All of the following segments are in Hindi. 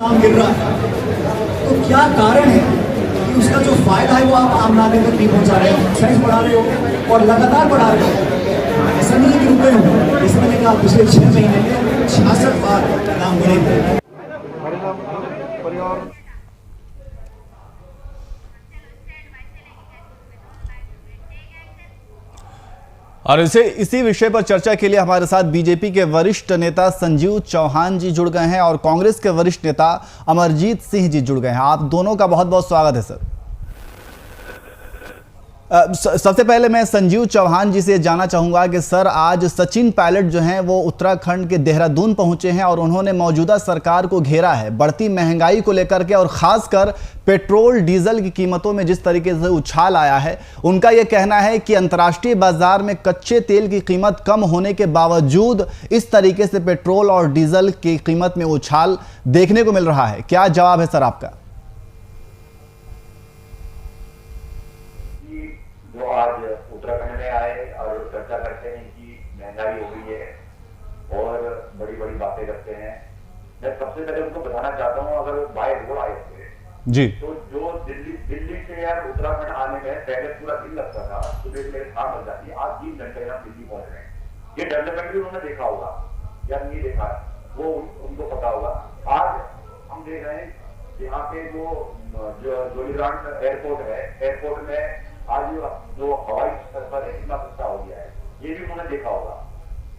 दाम गिर रहा है तो क्या कारण है कि उसका जो फायदा है वो आप आम नागरिक तक नहीं पहुंचा रहे हो, सेंस बढ़ा रहे हो और लगातार बढ़ा रहे हो। ऐसा नहीं है कि रुके हो, इस मैंने कहा पिछले 6 महीने में 66 बार दाम बढ़े। और इसी विषय पर चर्चा के लिए हमारे साथ बीजेपी के वरिष्ठ नेता संजीव चौहान जी जुड़ गए हैं और कांग्रेस के वरिष्ठ नेता अमरजीत सिंह जी जुड़ गए हैं। आप दोनों का बहुत बहुत स्वागत है सर। सबसे पहले मैं संजीव चौहान जी से जानना चाहूंगा कि सर आज सचिन पायलट जो हैं वो उत्तराखंड के देहरादून पहुंचे हैं और उन्होंने मौजूदा सरकार को घेरा है बढ़ती महंगाई को लेकर के और खासकर पेट्रोल डीजल की कीमतों में जिस तरीके से उछाल आया है। उनका यह कहना है कि अंतर्राष्ट्रीय बाजार में कच्चे तेल की कीमत कम होने के बावजूद इस तरीके से पेट्रोल और डीजल की कीमत में उछाल देखने को मिल रहा है। क्या जवाब है सर आपका? जो आज उत्तराखंड में आए और चर्चा करते हैं कि महंगाई हो गई है और बड़ी बड़ी बातें करते हैं। मैं सबसे पहले उनको बताना चाहता हूँ, अगर बाय रोड आए हुए जी तो जो दिल्ली से यार उत्तराखंड आने में पहले पूरा दिन लगता था, सुबह मेरे शाम लग जाती है, आज 3 घंटे यहाँ दिल्ली पहुंच रहे हैं। ये डेवलपमेंट भी उन्होंने देखा होगा या नहीं देखा वो उनको पता होगा। आज हम देख रहे हैं यहाँ पे जो जोलीग्रांट एयरपोर्ट है, एयरपोर्ट में आज जो हवाई सफर है कितना सस्ता हो गया है, ये भी उन्होंने देखा होगा।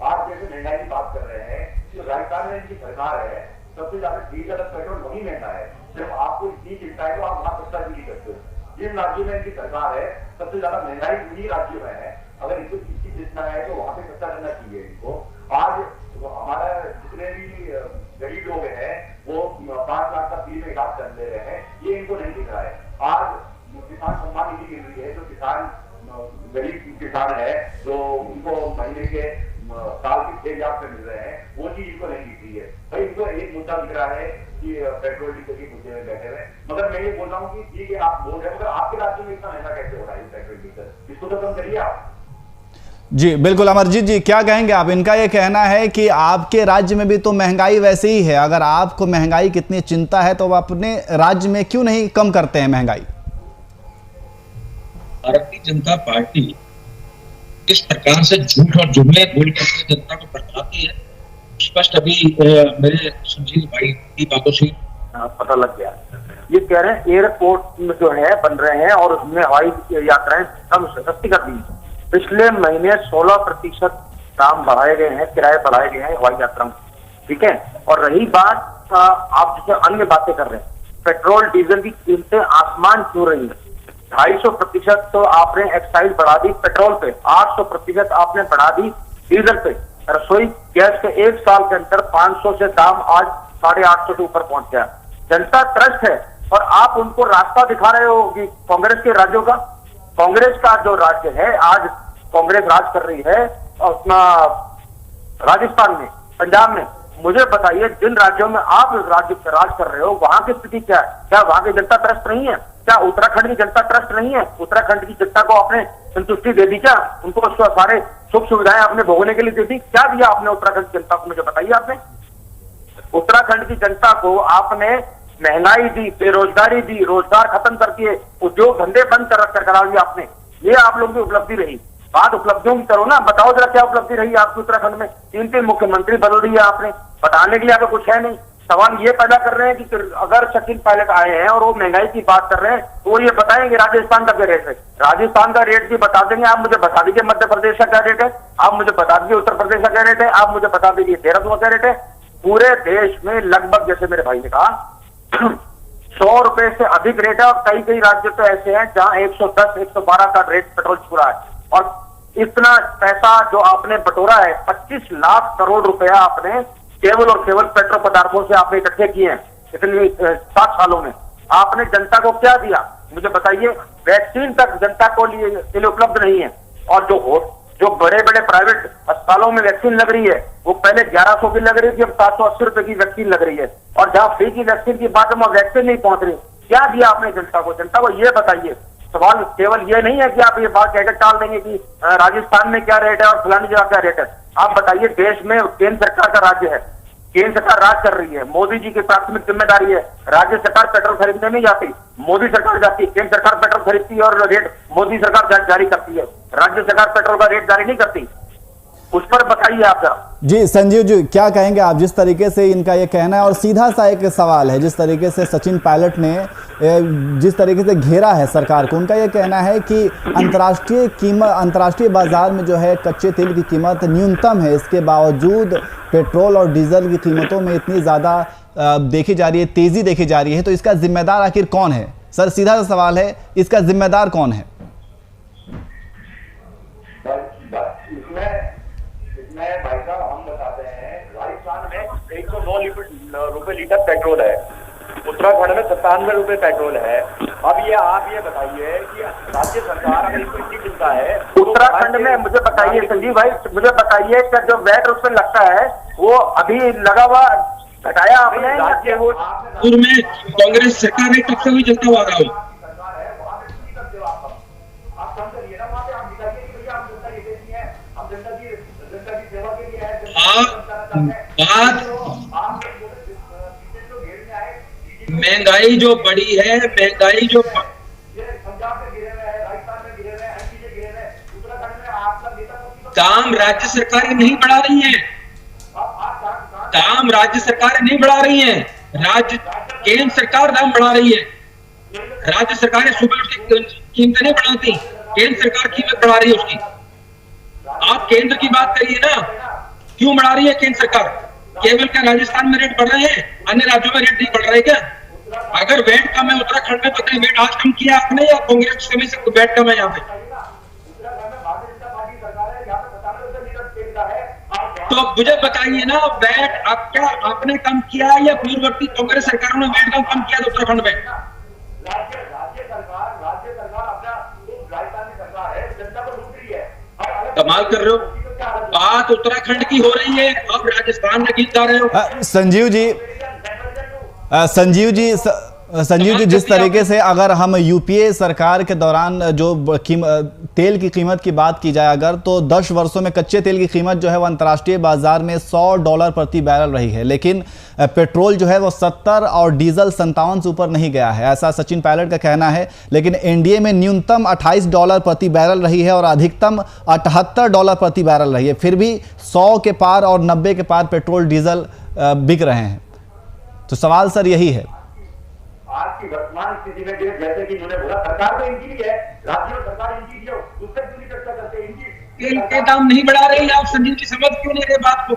आज जैसे महंगाई की बात कर रहे हैं, जो राजस्थान में इनकी सरकार है सबसे ज्यादा डीजल और पेट्रोल वही महंगा है। जब आपको इतनी चिंता है तो आप वहां सस्ता क्यों नहीं करते हो? जिन राज्यों में इनकी सरकार है सबसे ज्यादा महंगाई उन्हीं राज्यों में है। अगर इनको इसकी चिंता है तो वहां पे सस्ता करना चाहिए इनको। आज हमारा जितने भी गरीब लोग हैं वो 5 लाख का फ्री में इलाज कर ले रहे हैं, ये इनको नहीं दिख रहा है। आज किसान सम्मान निधि मिल रही है, जो किसान गरीब किसान है जो उनको महीने के साल के 6,000 रुपए मिल रहे हैं, वो चीज इनको नहीं दिख रही है। भाई इनको एक मुद्दा दिख रहा है कि पेट्रोल डीजल के मुद्दे में बैठे हुए। मगर मैं ये बोल रहा हूँ कि ठीक है आप बोल रहे हैं, मगर आपके राज्य में इतना महंगा कैसे हो रहा है पेट्रोल डीजल? इसको तो कम करिए आप। जी बिल्कुल। अमरजीत जी क्या कहेंगे आप? इनका यह कहना है कि आपके राज्य में भी तो महंगाई वैसे ही है, अगर आपको महंगाई की इतनी चिंता है तो आप अपने राज्य में क्यों नहीं कम करते हैं महंगाई? भारतीय जनता पार्टी किस प्रकार से झूठ और जुमले बोल कर जनता को भड़काती है, स्पष्ट अभी मेरे संजीव भाई की बातों से पता लग गया। ये कह रहे हैं एयरपोर्ट में जो है बन रहे हैं और उसमें हवाई यात्राएं कम सस्ती कर दी। पिछले महीने 16% दाम बढ़ाए गए हैं, किराए बढ़ाए गए हैं हवाई यात्रा में, ठीक है। और रही बात आप जैसे अन्य बातें कर रहे हैं, पेट्रोल डीजल की कीमतें आसमान छू रही है। 250% तो आपने एक्साइज बढ़ा दी पेट्रोल पे, 800% आपने बढ़ा दी डीजल पे। रसोई गैस के 1 साल के अंदर 500 से दाम आज 850 के ऊपर पहुंच गया। जनता त्रस्त है और आप उनको रास्ता दिखा रहे हो कि कांग्रेस के राज्यों का। कांग्रेस का जो राज्य है, आज कांग्रेस राज कर रही है अपना राजस्थान में, पंजाब में। मुझे बताइए जिन राज्यों में आप राज्य राज कर रहे हो वहां की स्थिति क्या है? क्या वहां की जनता त्रस्त नहीं है? क्या उत्तराखंड की जनता त्रस्त नहीं है? उत्तराखंड की जनता को आपने संतुष्टि दे दी क्या? उनको सारे सुख सुविधाएं आपने भोगने के लिए दे दी? क्या दिया आपने उत्तराखंड की जनता को? मुझे बताइए। आपने उत्तराखंड की जनता को आपने महंगाई दी, बेरोजगारी दी, रोजगार खत्म कर दिए, उद्योग धंधे बंद कर करा दिए आपने। ये आप लोगों की उपलब्धि रही। बात उपलब्धियों की करो ना, बताओ जरा क्या उपलब्धि रही आपकी उत्तराखंड में? 3 मुख्यमंत्री बदल दिए आपने, बताने के लिए आपको कुछ है नहीं। सवाल ये पैदा कर रहे हैं कि अगर सचिन पायलट आए हैं और वो महंगाई की बात कर रहे हैं तो ये बताएंगे राजस्थान का क्या रेट है। राजस्थान का रेट भी बता देंगे। आप मुझे बता दीजिए मध्य प्रदेश का क्या रेट है, आप मुझे बता दीजिए उत्तर प्रदेश का क्या रेट है, आप मुझे बता दीजिए देहरादून का क्या रेट है। पूरे देश में लगभग, जैसे मेरे भाई ने कहा, 100 रुपए से अधिक रेट है और कई राज्य तो ऐसे हैं जहां 110, 112 का रेट पेट्रोल छू रहा है। और इतना पैसा जो आपने बटोरा है, 25 लाख करोड़ रुपया आपने केवल और केवल पेट्रोल पदार्थों से आपने इकट्ठे किए हैं इतने 7 सालों में। आपने जनता को क्या दिया मुझे बताइए? वैक्सीन तक जनता को लिए उपलब्ध नहीं है। और जो बड़े बड़े प्राइवेट अस्पतालों में वैक्सीन लग रही है वो पहले 1100 की लग रही थी, अब 780 रुपए की वैक्सीन लग रही है। और जहां फ्री की वैक्सीन की बात है वहां वैक्सीन नहीं पहुंच रही। क्या दिया आपने जनता को? जनता को ये बताइए। सवाल केवल ये नहीं है कि आप ये बात कहकर टाल देंगे कि राजस्थान में क्या रेट है और फलानी जगह क्या रेट है। आप बताइए, देश में केंद्र सरकार का राज्य है, केंद्र सरकार राज कर रही है, मोदी जी की प्राथमिक जिम्मेदारी है। राज्य सरकार पेट्रोल खरीदने नहीं जाती, मोदी सरकार जाती है। केंद्र सरकार पेट्रोल खरीदती है और रेट मोदी सरकार जारी करती है, राज्य सरकार पेट्रोल का रेट जारी नहीं करती। उस पर बताइए आप जरा। जी संजीव जी, क्या कहेंगे आप? जिस तरीके से इनका ये कहना है, और सीधा सा एक सवाल है, जिस तरीके से सचिन पायलट ने जिस तरीके से घेरा है सरकार को, उनका ये कहना है कि अंतर्राष्ट्रीय बाजार में जो है कच्चे तेल की कीमत न्यूनतम है, इसके बावजूद पेट्रोल और डीजल की कीमतों में इतनी ज़्यादा देखी जा रही है, तेज़ी देखी जा रही है। तो इसका जिम्मेदार आखिर कौन है? सर सीधा सा सवाल है, इसका जिम्मेदार कौन है? इसमें भाई साहब हम बताते हैं, राजस्थान में 109 रुपए लीटर पेट्रोल है, उत्तराखंड में 97 रुपए पेट्रोल है। अब ये आप ये बताइए कि राज्य सरकार अगर इसको इतनी चिंता है, उत्तराखंड में मुझे बताइए संजीव भाई, मुझे बताइए कि जो वैट उस पर लगता है वो अभी लगा हुआ घटाया आपने? राज्य हो में कांग्रेस सरकार ने तब से हुई चलता हुआ रहा हूँ। सरकार है, वहां पे नहीं करते हो आप कम करिए ना, वहां पे आप दिखाइए कि भैया हम जनता की देनी है, हम जनता की सेवा के लिए है। महंगाई जो बढ़ी है, महंगाई जो पंजाब में गिरे हुए हैं, राजस्थान में गिरे हुए हैं, एमपी में गिरे हुए हैं, उत्तराखंड में आपका नेता काम राज्य सरकारें नहीं बढ़ा रही है, दाम राज्य सरकारें नहीं बढ़ा रही है, केंद्र सरकार दाम बढ़ा रही है। राज्य सरकारें सुबह उसकी कीमतें नहीं बढ़ाती, केंद्र सरकार कीमत बढ़ा रही है उसकी। आप केंद्र की बात करिए ना, क्यों बढ़ा रही है केंद्र सरकार? केवल क्या राजस्थान में रेट बढ़ रहे हैं, अन्य राज्यों में रेट नहीं बढ़ रहे क्या? अगर वेट कम है उत्तराखंड में, बताइए वेट आज कम किया आपने या कांग्रेस के समय से वेट कम है यहाँ पे? तो मुझे बताइए ना, वेट अब क्या आपने कम किया या पूर्ववर्ती कांग्रेस सरकारों ने वेट कम किया था उत्तराखंड में? राज्य सरकार अपना राजस्थानी सरकार है, जनता को लूट रही है। कमाल कर रहे हो, बात उत्तराखंड की हो रही है, अब राजस्थान में गीत गा रहे हो। संजीव जी जिस तरीके से अगर हम यूपीए सरकार के दौरान जो तेल की कीमत की बात की जाए अगर, तो 10 वर्षों में कच्चे तेल की कीमत जो है वो अंतर्राष्ट्रीय बाजार में $100 प्रति बैरल रही है, लेकिन पेट्रोल जो है वो 70 और डीजल 57 से ऊपर नहीं गया है, ऐसा सचिन पायलट का कहना है। लेकिन एनडीए में न्यूनतम $28 प्रति बैरल रही है और अधिकतम $78 प्रति बैरल रही है, फिर भी 100 के पार और 90 के पार पेट्रोल डीजल बिक रहे हैं। तो सवाल सर यही है, आज की वर्तमान स्थिति में जैसे कि उन्होंने बोला, सरकार तो इनकी भी है, राज्य में सरकार इनकी भी है, उससे क्यों नहीं चर्चा करते? तेल के दाम नहीं बढ़ा रही है, आप संजीव जी समझ क्यों नहीं रहे बात को?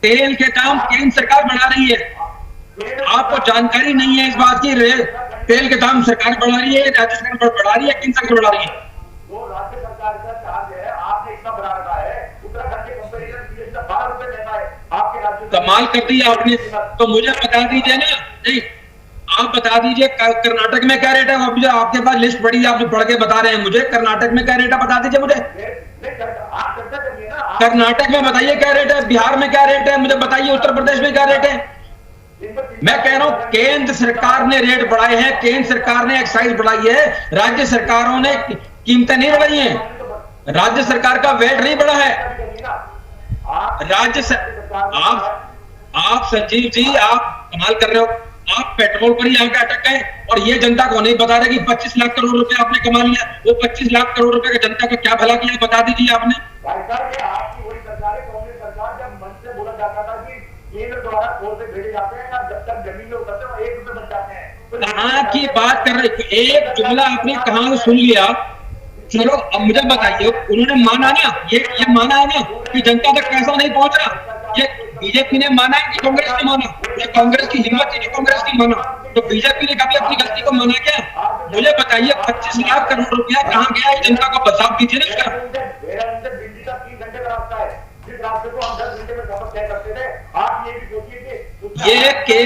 तेल के दाम केंद्र सरकार बढ़ा रही है, आपको जानकारी नहीं है इस बात की। तेल के दाम सरकार बढ़ा रही है, राज्य सरकार बढ़ा रही है, केंद्र सरकार बढ़ा रही है? वो राज्य सरकार का चार्ज है, आपने इतना बढ़ा रखा है, उत्तराखंड के कंपेरिजन में 12 रुपए देता है आपके राज्य। कमाल कर दिया आपने, तो मुझे बता दीजिए ना, नहीं आप बता दीजिए कर्नाटक में क्या रेट है? अभी आपके पास लिस्ट पड़ी है, आप जो पढ़ के बता रहे हैं मुझे, कर्नाटक में क्या रेट है बता दीजिए मुझे। कर्नाटक में बताइए क्या रेट है, बिहार में क्या रेट है मुझे बताइए, उत्तर प्रदेश में क्या रेट है? मैं कह रहा हूं केंद्र सरकार ने रेट बढ़ाए हैं, केंद्र सरकार ने एक्साइज बढ़ाई है, राज्य सरकारों ने कीमतें नहीं बढ़ाई हैं, राज्य सरकार का वेट नहीं बढ़ा है। आप संजीव जी आप कमाल कर रहे हो, आप पेट्रोल पर ही आके अटक गए और ये जनता को नहीं बता रहे कि 25 लाख करोड़ रुपए आपने कमा लिया। वो 25 लाख करोड़ रुपए का जनता का क्या भला किया बता दीजिए आपने। भाई साहब ये आपकी वही सरकार है, कांग्रेस सरकार, जब मन से बोला जाता था कि केंद्र द्वारा खोल से भेजे जाते हैं ना, जब तक जमीन में उतरते हैं 1 रुपए बच जाते हैं। कहाँ की बात कर रहे, एक जुमला आपने कहाँ सुन लिया? चलो अब मुझे बताइए, उन्होंने माना ना, ये माना है ना कि जनता तक पैसा नहीं पहुंचा? ये बीजेपी ने माना है कि कांग्रेस ने माना? या कांग्रेस की हिम्मत थी कि कांग्रेस की माना? तो बीजेपी ने कभी अपनी गलती को माना क्या? मुझे बताइए 25 लाख करोड़ रुपया कहाँ गया है? जनता को बचाव कीजिए ना इसका। मेरा उनसे दिल्ली का 3 घंटे का रास्ता है, जिस रास्ते को हम 10 घंटे में सफर तय करते थे। आप ये भी सोचिए कि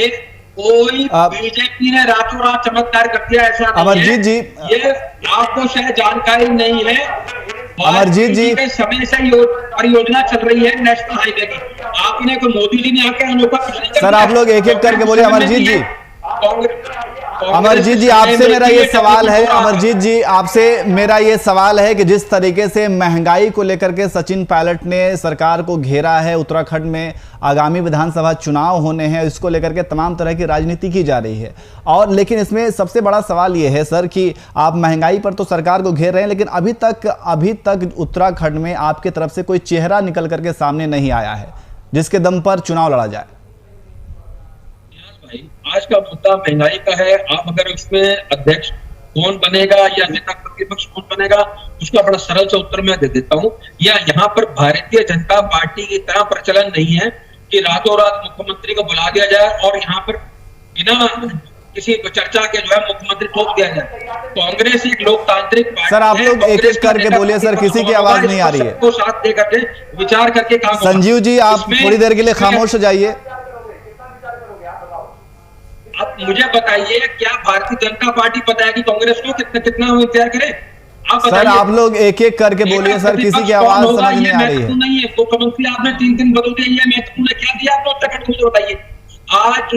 ये कोई बीजेपी ने रातों रात चमत्कार कर दिया, ऐसा अमरजीत जी, ये आपको शायद जानकारी नहीं है। अमरजीत जी के समय से परियोजना चल रही है नेशनल हाईवे की, आपने कोई मोदी जी ने आके अनोखा कुछ नहीं सर आप लोग एक एक करके बोले। अमरजीत जी अमरजीत जी आपसे मेरा ये सवाल है, अमरजीत जी आपसे मेरा ये सवाल है कि जिस तरीके से महंगाई को लेकर के सचिन पायलट ने सरकार को घेरा है, उत्तराखंड में आगामी विधानसभा चुनाव होने हैं, इसको लेकर के तमाम तरह की राजनीति की जा रही है। और लेकिन इसमें सबसे बड़ा सवाल ये है सर कि आप महंगाई पर तो सरकार को घेर रहे हैं, लेकिन अभी तक उत्तराखंड में आपके तरफ से कोई चेहरा निकल करके सामने नहीं आया है जिसके दम पर चुनाव लड़ा जाए। आज का मुद्दा महंगाई का है। आप अगर उसमें अध्यक्ष कौन बनेगा या नेता प्रतिपक्ष कौन बनेगा, उसका बड़ा सरल सा उत्तर मैं दे देता हूं। या यहाँ पर भारतीय जनता पार्टी की तरह प्रचलन नहीं है कि रातों रात मुख्यमंत्री को बुला दिया जाए और यहाँ पर बिना किसी चर्चा के जो है मुख्यमंत्री ठोक दिया जाए। कांग्रेस एक लोकतांत्रिक पार्टी सर आप लोग एक एक करके बोलिए सर, किसी की आवाज नहीं आ रही है। सबको साथ दे करके विचार करके काम। संजीव जी आप थोड़ी देर के लिए खामोश हो जाइए। आप मुझे बताइए, क्या भारतीय जनता पार्टी बताएगी कांग्रेस को कितना इंतजार करे? आप सर आप लोग एक एक करके बोलिए सर, किसी की आवाज समझ नहीं आ रही है। नहीं है मुख्यमंत्री आपने 3 दिन बदल दिया है, मैं तुमने क्या दिया आप उत्तराखंड को? मुझे बताइए। आज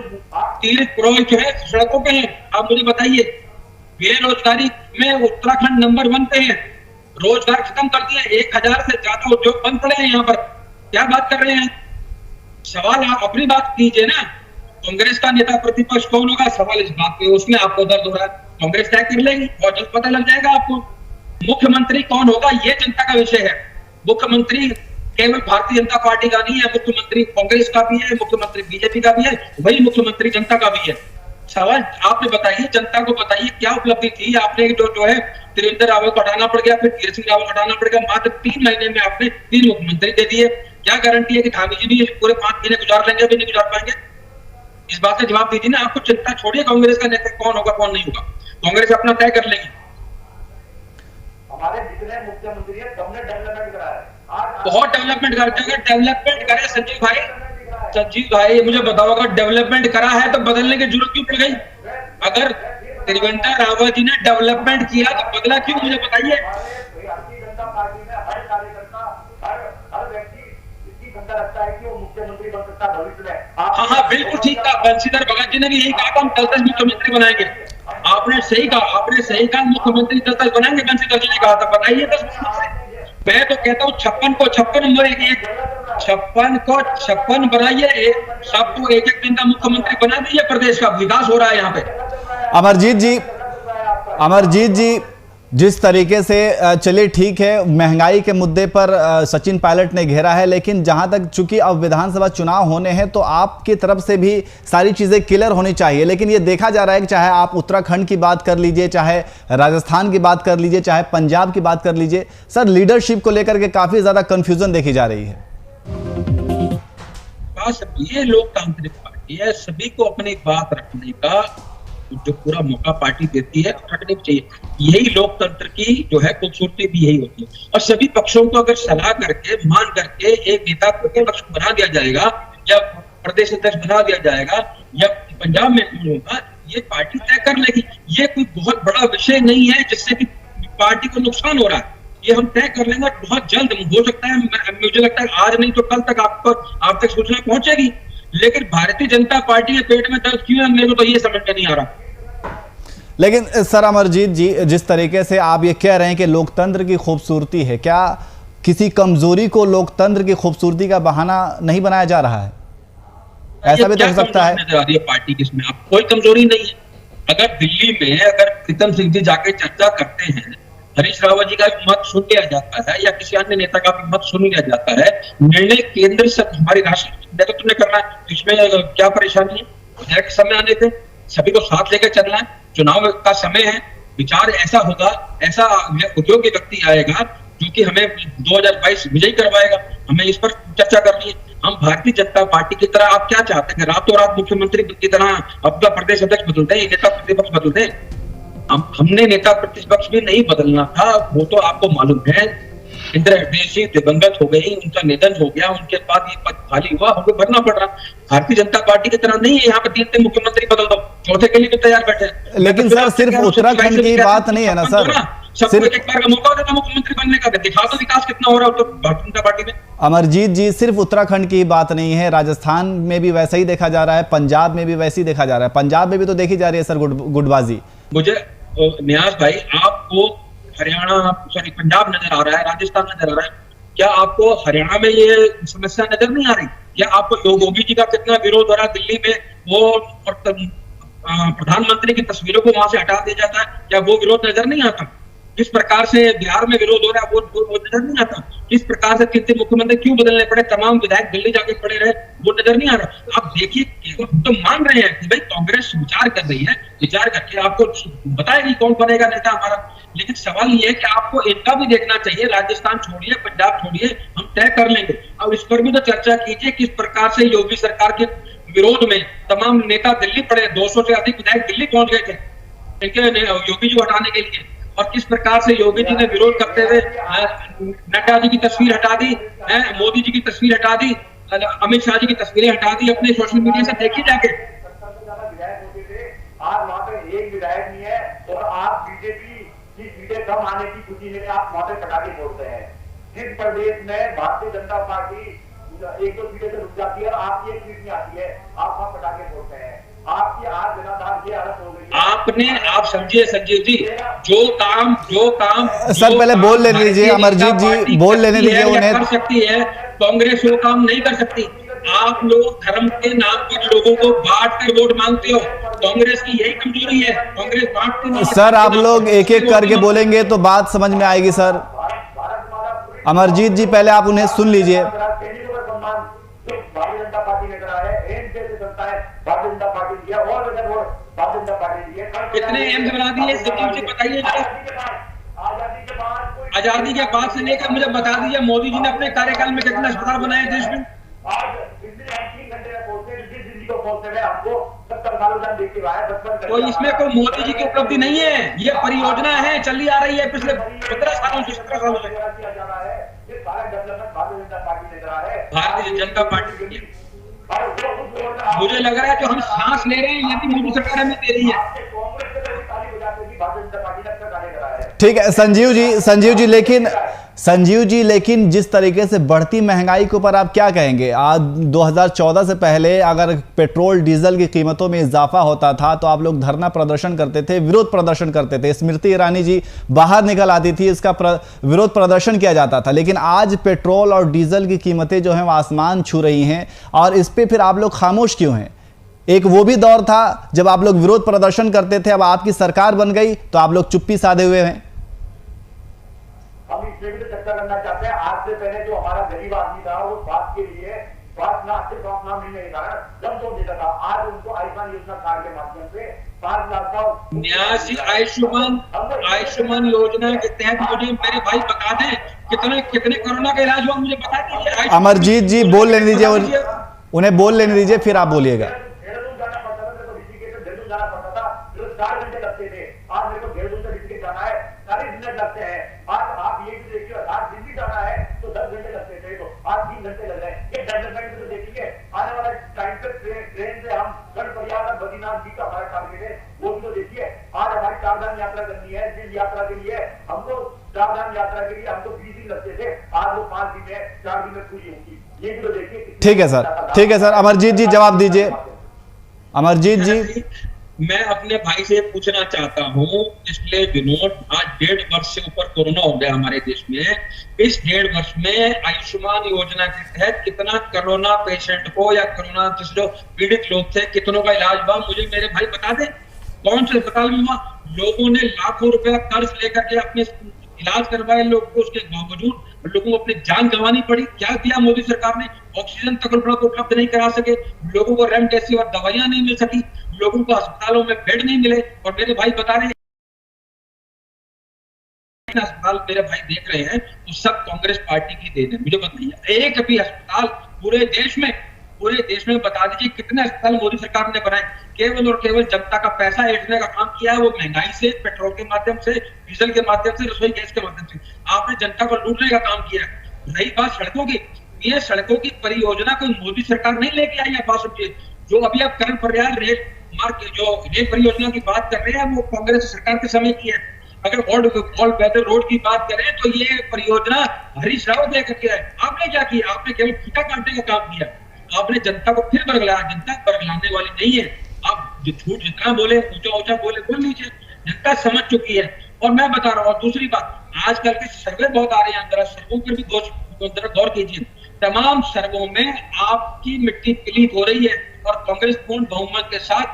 तीर्थ पुरोहित जो है सड़कों पे हैं, आप मुझे बताइए। बेरोजगारी में उत्तराखंड नंबर 1 पे है। रोजगार खत्म कर दिया, 1000 से ज्यादा उद्योग बंद पड़े हैं यहाँ पर। क्या बात कर रहे हैं? सवाल आप अपनी बात कीजिए ना। कांग्रेस का नेता प्रतिपक्ष कौन होगा, सवाल इस बात पे, उसमें आपको दर्द हो रहा है। कांग्रेस तय कर लेगी और जल्द पता लग जाएगा आपको। मुख्यमंत्री कौन होगा ये जनता का विषय है। मुख्यमंत्री केवल भारतीय जनता पार्टी का नहीं है, मुख्यमंत्री कांग्रेस का भी है, मुख्यमंत्री बीजेपी का भी है, वही मुख्यमंत्री जनता का भी है। सवाल आपने बताइए, जनता को बताइए क्या उपलब्धि थी आपने जो है त्रिवेंद्र रावत को हटाना पड़ गया, फिर तीरथ सिंह रावत को हटाना पड़ गया। मात्र 3 महीने में आपने 3 मुख्यमंत्री दे दिए। क्या गारंटी है कि धामी जी भी पूरे 5 महीने गुजार लेंगे? भी नहीं गुजार पाएंगे। इस बात का जवाब दीजिए ना। आपको चिंता छोड़िए कांग्रेस का नेता कौन होगा कौन नहीं होगा, कांग्रेस अपना तय कर लेगी। हमारे जितने मुख्यमंत्री है सबने डेवलपमेंट करा है। बहुत डेवलपमेंट करते हैं। डेवलपमेंट करे संजीव भाई मुझे बताओ, अगर डेवलपमेंट करा है तो बदलने की जरूरत क्यों पड़ गई? अगर त्रिवेंद्र रावत जी ने डेवलपमेंट किया तो बदला क्यों, मुझे बताइए। भारतीय जनता पार्टी में हर कार्यकर्ता हर व्यक्ति इसकी क्षमता रखता है कि वो मुख्यमंत्री बन सकता है भविष्य में। हाँ बिल्कुल ठीक कहा। बंशीधर भगत जी ने भी यही कहा था, हम कल तक मुख्यमंत्री बनाएंगे। आपने सही कहा मुख्यमंत्री कल तक बनाएंगे, बंशीधर जी ने कहा था। बताइए 10 मैं तो कहता हूँ 56 को 56 नंबर 1 56 को 56 बनाइए, सबको एक दिन का मुख्यमंत्री बना दीजिए। प्रदेश का विकास हो रहा है यहाँ पे। अमरजीत जी जिस तरीके से चलिए ठीक है, महंगाई के मुद्दे पर सचिन पायलट ने घेरा है, लेकिन जहां तक चूंकि अब विधानसभा चुनाव होने हैं तो आपकी तरफ से भी सारी चीजें क्लियर होनी चाहिए। लेकिन ये देखा जा रहा है कि चाहे आप उत्तराखंड की बात कर लीजिए, चाहे राजस्थान की बात कर लीजिए, चाहे पंजाब की बात कर लीजिए, सर लीडरशिप को लेकर के काफी ज्यादा कंफ्यूजन देखी जा रही है। ये लोकतांत्रिक पार्टी है, सभी को अपनी बात रखने का जो पूरा मौका पार्टी देती है रखनी चाहिए। यही लोकतंत्र की जो है खूबसूरती भी यही होती है। और सभी पक्षों को अगर सलाह करके मान करके एक नेता प्रतिपक्ष बना दिया जाएगा या प्रदेश अध्यक्ष बना दिया जाएगा या पंजाब में कौन होगा, ये पार्टी तय कर लेगी। ये कोई बहुत बड़ा विषय नहीं है जिससे कि पार्टी को नुकसान हो रहा है। ये हम तय कर लेंगे बहुत जल्द। हो सकता है, मुझे लगता है आज नहीं तो कल तक आप तक सूचना पहुंचेगी। लेकिन भारतीय जनता पार्टी के पेट में दर्द क्यों है, मेरे को तो ये समझ में नहीं आ रहा। लेकिन सर अमरजीत जी जिस तरीके से आप ये कह रहे हैं कि लोकतंत्र की खूबसूरती है, क्या किसी कमजोरी को लोकतंत्र की खूबसूरती का बहाना नहीं बनाया जा रहा है? ऐसा भी तो हो सकता है। पार्टी किसमें आप कोई कमजोरी नहीं है। अगर दिल्ली में अगर प्रीतम सिंह जी जाके चर्चा करते हैं, हरीश रावत जी का भी मत सुन लिया जाता है या किसी अन्य नेता का भी मत सुन लिया जाता है, निर्णय केंद्र से हमारी राष्ट्रीय नेतृत्व ने करना है, इसमें क्या परेशानी है? समय आने थे, सभी को साथ लेकर चलना है। चुनाव का समय है, विचार ऐसा होगा, ऐसा योग्य व्यक्ति आएगा जो कि हमें 2022 विजयी करवाएगा। हमें इस पर चर्चा करनी है। हम भारतीय जनता पार्टी की तरह आप क्या चाहते हैं? रातों रात मुख्यमंत्री की तरह अपना प्रदेश अध्यक्ष बदलते हैं, नेता प्रतिपक्ष बदलते हैं। हमने नेता प्रतिपक्ष भी नहीं बदलना था, वो तो आपको मालूम है। इंदिरा हृदय जी दिवंगत हो गई, उनका निधन हो गया, उनके बाद ये पद खाली हुआ, हमें भरना पड़ रहा। भारतीय जनता पार्टी की तरह नहीं है यहाँ पे 3 मुख्यमंत्री बदल दो, चौथे के लिए भी तैयार बैठे। लेकिन सर सिर्फ उत्तराखंड की बात नहीं है ना सर, सबको एक बार का मौका देता मुख्यमंत्री बनने का। दिखा तो विकास कितना हो रहा है भारतीय जनता पार्टी में। अमरजीत जी, सिर्फ उत्तराखंड की बात नहीं है, राजस्थान में भी वैसा ही देखा जा रहा है, पंजाब में भी वैसे ही देखा जा रहा है। पंजाब में भी तो देखी जा रही है सर गुटबाजी। मुझे न्यास भाई, आपको हरियाणा सॉरी पंजाब नजर आ रहा है, राजस्थान नजर आ रहा है, क्या आपको हरियाणा में ये समस्या नजर नहीं आ रही? क्या आपको योगी जी का कितना विरोध हो रहा है दिल्ली में, वो प्रधानमंत्री की तस्वीरों को वहां से हटा दिया जाता है, क्या वो विरोध नजर नहीं आता? किस प्रकार से बिहार में विरोध हो रहा है वो नजर नहीं आता? किस प्रकार से कितने मुख्यमंत्री क्यों बदलने पड़े, तमाम विधायक दिल्ली जाके पड़े रहे, वो नजर नहीं आ रहा? आप देखिए, तो मान रहे हैं कि भाई कांग्रेस विचार कर रही है, विचार करके आपको बताएगी कौन बनेगा नेता हमारा, लेकिन सवाल ये है कि आपको इनका भी देखना चाहिए। राजस्थान छोड़िए, पंजाब छोड़िए, हम तय कर लेंगे। अब इस पर भी तो चर्चा कीजिए, किस प्रकार से योगी सरकार के विरोध में तमाम नेता दिल्ली पड़े, 200 से अधिक विधायक दिल्ली पहुंच गए थे इनके योगी जी को हटाने के लिए, और किस प्रकार से योगी जी ने विरोध करते हुए नड्डा जी की तस्वीर हटा दी, मोदी जी की तस्वीर हटा दी, अमित शाह जी की तस्वीरें हटा दी अपने सोशल मीडिया से। देखिए जाके, आज वहां पे एक विधायक नहीं है, और आप बीजेपी की सीटें कम आने की खुशी में आप वहां पे कटाके बोलते हैं। जिस प्रदेश में भारतीय जनता पार्टी 1-2 सीटें से रुक जाती है और आपकी एक सीट नहीं आती है, आप वहां पटाखे फोड़ते हैं। आपकी आज लगातार ये हालत हो गई है। आप समझिए संजीव जी, जो काम सर पहले बोल लेने दीजिए, अमरजीत जी बोल लेने दीजिए उन्हें। कर सकती है कांग्रेस, वो काम नहीं कर सकती। आप लोग धर्म के नाम पर लोगों को बांट कर वोट मांगते हो, कांग्रेस की यही कमजोरी है, कांग्रेस बांटती नहीं है। सर आप लोग एक एक करके बोलेंगे तो बात समझ में आएगी सर। अमरजीत जी पहले आप उन्हें सुन लीजिए। भारतीय जनता पार्टी ने करा है, एम्स जैसे संस्थाएं भारतीय जनता पार्टी की है, और अगर वो भारतीय जनता पार्टी की है। कितने एम्स बना दिए संजीव जी, बताइए जरा। आजादी के बाद से लेकर मुझे बता दीजिए, मोदी जी ने अपने कार्यकाल में कितने अस्पताल बनाए देश में? तो इसमें कोई मोदी जी की उपलब्धि नहीं है, ये परियोजना है, चली आ रही है पिछले 15 सालों से, 17 सालों से। भारतीय जनता पार्टी, मुझे लग रहा है जो हम सांस ले रहे हैं यदि मोदी सरकार हमें दे रही है। ठीक है संजीव जी, लेकिन जिस तरीके से बढ़ती महंगाई के ऊपर आप क्या कहेंगे? आज 2014 से पहले अगर पेट्रोल डीजल की कीमतों में इजाफा होता था तो आप लोग धरना प्रदर्शन करते थे, विरोध प्रदर्शन करते थे, स्मृति ईरानी जी बाहर निकल आती थी, इसका विरोध प्रदर्शन किया जाता था। लेकिन आज पेट्रोल और डीजल की कीमतें जो हैं वो आसमान छू रही हैं, और इस पर फिर आप लोग खामोश क्यों हैं? एक वो भी दौर था जब आप लोग विरोध प्रदर्शन करते थे, अब आपकी सरकार बन गई तो आप लोग चुप्पी साधे हुए हैं। हम इसमें भी तो चर्चा करना चाहते हैं। आज से पहले जो हमारा गरीब आदमी था, वो स्वास्थ्य के लिए स्वास्थ्य नाम मिलने के कारण जब जो देता था, आज उनको आयुष्मान योजना कार्ड के माध्यम से 5 लाख का न्यासी आयुष्मान योजना के तहत मुझे मेरे भाई बता दें कितने कोरोना का इलाज हुआ, मुझे बता दीजिए। अमरजीत जी बोल लेने दीजिए, उन्हें बोल लेने दीजिए, फिर आप बोलिएगा। देहरादून जाना पड़ता था, मेरे को ऋषिकेश से देहरादून जाना पड़ता था, 4 घंटे लगते थे। आज मेरे को देहरादून से ऋषिकेश जाना है, 40 मिनट लगते हैं। आज आप ये भी देखिए, आज दिल्ली जाना है तो 10 घंटे लगते थे, तो आज 3 घंटे लग रहे हैं। ये डेवलपमेंट तो देखिए, आने वाला टाइम पे ट्रेन से हम गणपरियार और बद्रीनाथ जी का हमारा टारगेट है, वो भी तो देखिए। आज हमारी 4 धाम यात्रा करनी है, जिस यात्रा के लिए हमको 4 धाम यात्रा के लिए हमको 20 दिन लगते थे, आज वो 5 दिन में 4 दिन में पूरी होगी। ये भी तो देखिए। ठीक है सर, अमरजीत जी जवाब दीजिए। अमरजीत जी, मैं अपने भाई से पूछना चाहता हूँ, पिछले दिनों आज 1.5 वर्ष से ऊपर कोरोना हो गया हमारे देश में, इस 1.5 वर्ष में आयुष्मान योजना के तहत कितना कोरोना पेशेंट को या कोरोना से जो पीड़ित लोग थे, कितनों का इलाज हुआ, मुझे मेरे भाई बता दें। कौन से अस्पताल में हुआ? लोगों ने लाखों रुपया कर्ज लेकर के अपने इलाज करवाए, लोग को उसके बावजूद लोगों को अपनी जान गंवानी पड़ी। क्या किया मोदी सरकार ने? ऑक्सीजन तक उपलब्ध नहीं करा सके, लोगों को रेमडेसिविर दवाइयां नहीं मिल सकी, लोगों को अस्पतालों में बेड नहीं मिले। और मेरे भाई बता रहे हैं अस्पताल मेरे भाई देख रहे हैं तो सब कांग्रेस पार्टी की देन है। मुझे बताइए, एक भी अस्पताल पूरे देश में बता दीजिए कितने अस्पताल मोदी सरकार ने बनाए? केवल और केवल जनता का पैसा ऐंठने का काम किया है, वो महंगाई से, पेट्रोल के माध्यम से, डीजल के माध्यम से, रसोई गैस के माध्यम से आपने जनता को लूटने का काम किया है। रही बात सड़कों की, ये सड़कों की परियोजना कोई मोदी सरकार नहीं लेके आई है। बात समझिए, जो अभी आप करण प्रयाग रेल परियोजना की बात कर रहे हैं, वो कांग्रेस सरकार के समय की है। अगर ऑल वेदर रोड की बात करें तो ये परियोजना हरीश रावत लेकर के आए। आपने क्या किया? आपने केवल फीता काटने का काम किया। आपने जनता को फिर बरगलाया। जनता बरगलाने वाली नहीं है। आप जो झूठ जितना बोले, ऊंचा बोले, बोल लीजिए। जनता समझ चुकी है। और मैं बता रहा हूँ, और दूसरी बात, आजकल के सर्वे बहुत आ रहे हैं, जरा सर्वों पर भी गौर कीजिए। तमाम सर्वों में आपकी मिट्टी पलीत हो रही है और कांग्रेस पूर्ण बहुमत के साथ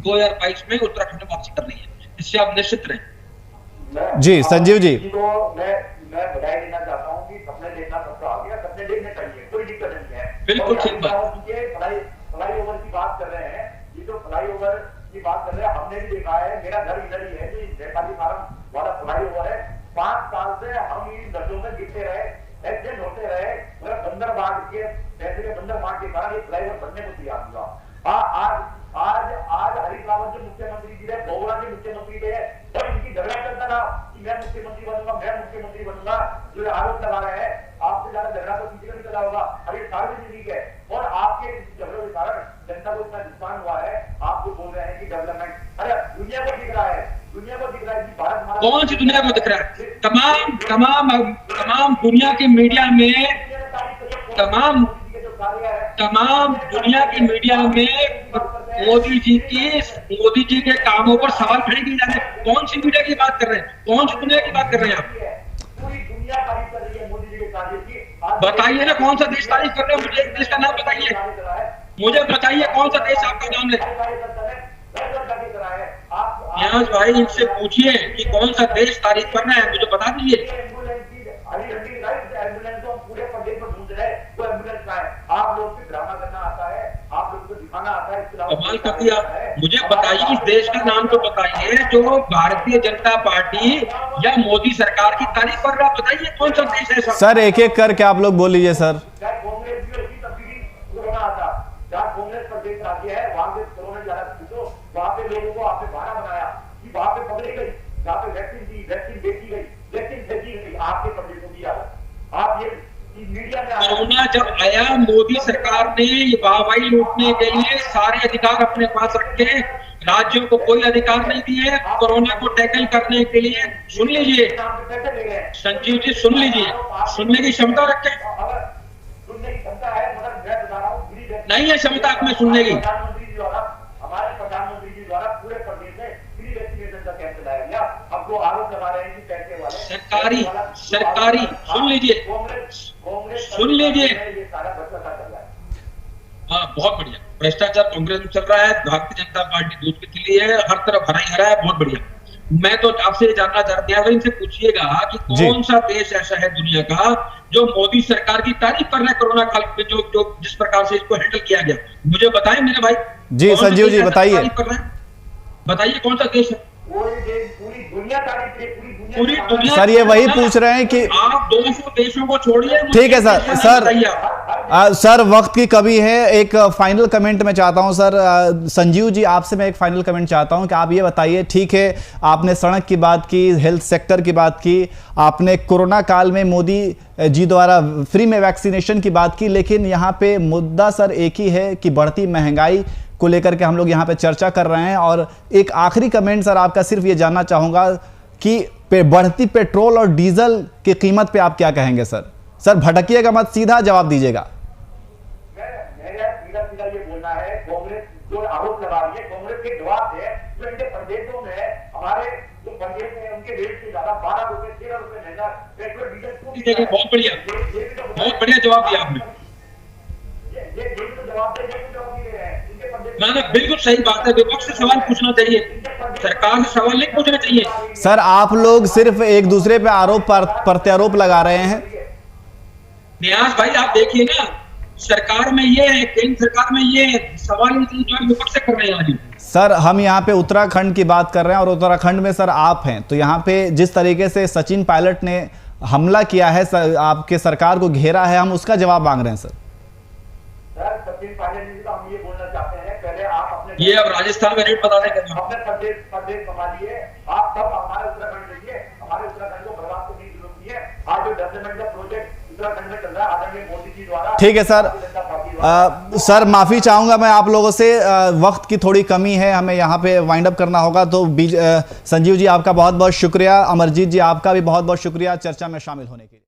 2022 में उत्तराखंड में वापसी कर रही है। इससे आप निश्चित रहें। जी संजीव जी, तो मैं बधाई देना चाहता हूँ कि सपने देखना सबका आ गया, सपने देखने चाहिए, कोई दिक्कत नहीं है। बिल्कुल ठीक बात। फ्लाई ओवर की बात कर रहे हैं, ये जो फ्लाई ओवर की बात कर रहे हैं, हमने भी देखा है। मेरा घर इधर ही है, जो जयकाली फार्म वाला फ्लाई ओवर है। 5 साल से हम इन गड्ढों में गिरते रहे, एक्सीडेंट होते रहे। मेरा बंदर बांट के पैसे के बंदर बांट के कारण ये फ्लाई ओवर बनने को तैयार हुआ। आज हरीश रावत जो मुख्यमंत्री जी थे, बोगरा के मुख्यमंत्री थे, और इनकी झगड़ा चलता था कि मैं मुख्यमंत्री बनूंगा, जो आरोप लगा रहे हैं। आपसे ज्यादा झगड़ा तो किसी का नहीं चला होगा। अभी सार्वजनिक है और आपके झगड़ों के कारण जनता को इतना नुकसान हुआ है। आप जो बोल रहे हैं कि डेवलपमेंट, अरे दुनिया को दिख रहा है कि भारत, कौन सी दुनिया को दिख रहा है? तमाम दुनिया के मीडिया में, तमाम दुनिया की मीडिया में मोदी जी के कामों पर सवाल खड़े किए जा रहे हैं। कौन सी मीडिया की बात कर रहे हैं? कौन सी दुनिया की बात कर रहे हैं आप? पूरी दुनिया तारीफ कर रही है मोदी जी के कार्य की। बताइए ना, कौन सा देश तारीफ कर रहे हैं? मुझे एक देश का नाम बताइए। मुझे बताइए कौन सा देश आपका नाम ले। न्याज भाई, इनसे पूछिए कि कौन सा देश तारीफ करना है, मुझे बता दीजिए। आप लोग को ड्रामा करना आता है, आप लोग को दिखाना आता है। कमाल कर दिया। मुझे बताइए उस देश का नाम तो बताइए जो भारतीय जनता पार्टी या मोदी सरकार की तारीफ कर रहा है। बताइए कौन सा देश है ऐसा? सर एक एक करके आप लोग बोल लीजिए सर। कांग्रेस भी उसकी तब्दीली कोरोना आता, जहाँ कांग्रेस प्रदेश राज्य है वहां पे कोरोना ज्यादा पूछो, वहां पे लोगों को आपने बहाना बनाया कि वहां पे पकड़ी गई, जहाँ पे वैक्सीन बेची गई, वैक्सीन भेजी गई आपके प्रदेशों की आदत। आप ये मीडिया में कोरोना जब आया, मोदी सरकार ने वाहवाही लूटने के लिए सारे अधिकार अपने पास रखे, राज्यों को कोई अधिकार नहीं दिए कोरोना को टैकल करने के लिए। सुन लीजिए संजीव जी, सुन लीजिए, सुनने की क्षमता रखें। सुनने की क्षमता है, मगर मैं बता रहा हूँ नहीं है क्षमता आप में सुनने की। हमारे प्रधानमंत्री जी द्वारा पूरे प्रदेश में फ्री वैक्सीनेशन का कैंप चलाया गया। अब वो आरोप लगा रहे हैं कि पैसे वाले सरकारी सुन लीजिए, सुन लीजिए। हाँ, बहुत बढ़िया। भ्रष्टाचार कांग्रेस में चल रहा है, भारतीय जनता पार्टी दूध की तिल्ली है, हर तरफ हरा ही हरा है। बहुत बढ़िया। मैं तो आपसे जानना चाहते हैं, इनसे पूछिएगा कि कौन सा देश ऐसा है दुनिया का जो मोदी सरकार की तारीफ कर रहा है कोरोना काल में, जो जिस प्रकार से इसको हैंडल किया गया। मुझे बताएं मेरे भाई। जी संजीव जी बताइए, बताइए कौन सा देश है? पूरी दुनिया पूरी दुनिया। सर ये वही पूछ रहे हैं कि आप 200 देशों को छोड़िए। ठीक है सर वक्त की कमी है। एक फाइनल कमेंट मैं चाहता हूं सर, संजीव जी आपसे मैं एक फाइनल कमेंट चाहता हूं कि आप ये बताइए, ठीक है आपने सड़क की बात की, हेल्थ सेक्टर की बात की, आपने कोरोना काल में मोदी जी द्वारा फ्री में वैक्सीनेशन की बात की, लेकिन यहाँ पे मुद्दा सर एक ही है कि बढ़ती महंगाई को लेकर के हम लोग यहाँ पे चर्चा कर रहे हैं। और एक आखिरी कमेंट सर आपका सिर्फ ये जानना चाहूंगा कि बढ़ती पेट्रोल और डीजल की कीमत पे आप क्या कहेंगे सर? सर भटकिएगा मत, सीधा जवाब दीजिएगा। सीधा ये बोलना है, कांग्रेस जो आरोप लगा रही है, कांग्रेस के जवाब है जो इनके प्रदेशों में, हमारे जो प्रदेश में उनके रेट से ज्यादा 12 रुपए 13 रुपए महंगा पेट्रोल डीजल। बहुत बढ़िया, बहुत बढ़िया जवाब दिया आपने। ना बिल्कुल सही बात है। विपक्ष से सवाल पूछना चाहिए, सरकार से सवाल नहीं पूछना चाहिए। सर आप लोग सिर्फ एक दूसरे पे आरोप प्रत्यारोप लगा रहे हैं। न्यास भाई आप देखिए ना, सरकार में ये है, केंद्र सरकार में ये है, सवाल जो विपक्ष से कर रहे हैं। सर हम यहाँ पे उत्तराखंड की बात कर रहे हैं और उत्तराखंड में सर आप हैं, तो यहाँ पे जिस तरीके से सचिन पायलट ने हमला किया है, आपके सरकार को घेरा है, हम उसका जवाब मांग रहे हैं सर। सचिन पायलट जी, हम ये बोलना चाहते हैं, पहले आप अपने ये अब राजस्थान में रेट बताने का अपने प्रदेश संभालिए। आप सब हमारे उत्तराखंड देखिए, हमारे उत्तराखंड को बर्बाद करने की जरूरत नहीं है। आज जो डेवलपमेंट का प्रोजेक्ट उत्तराखंड में चल रहा है आदरणीय मोदी जी द्वारा, ठीक है सर, सर माफ़ी चाहूँगा मैं आप लोगों से, वक्त की थोड़ी कमी है, हमें यहाँ पे वाइंड अप करना होगा। तो संजीव जी आपका बहुत बहुत शुक्रिया, अमरजीत जी आपका भी बहुत बहुत शुक्रिया चर्चा में शामिल होने के लिए।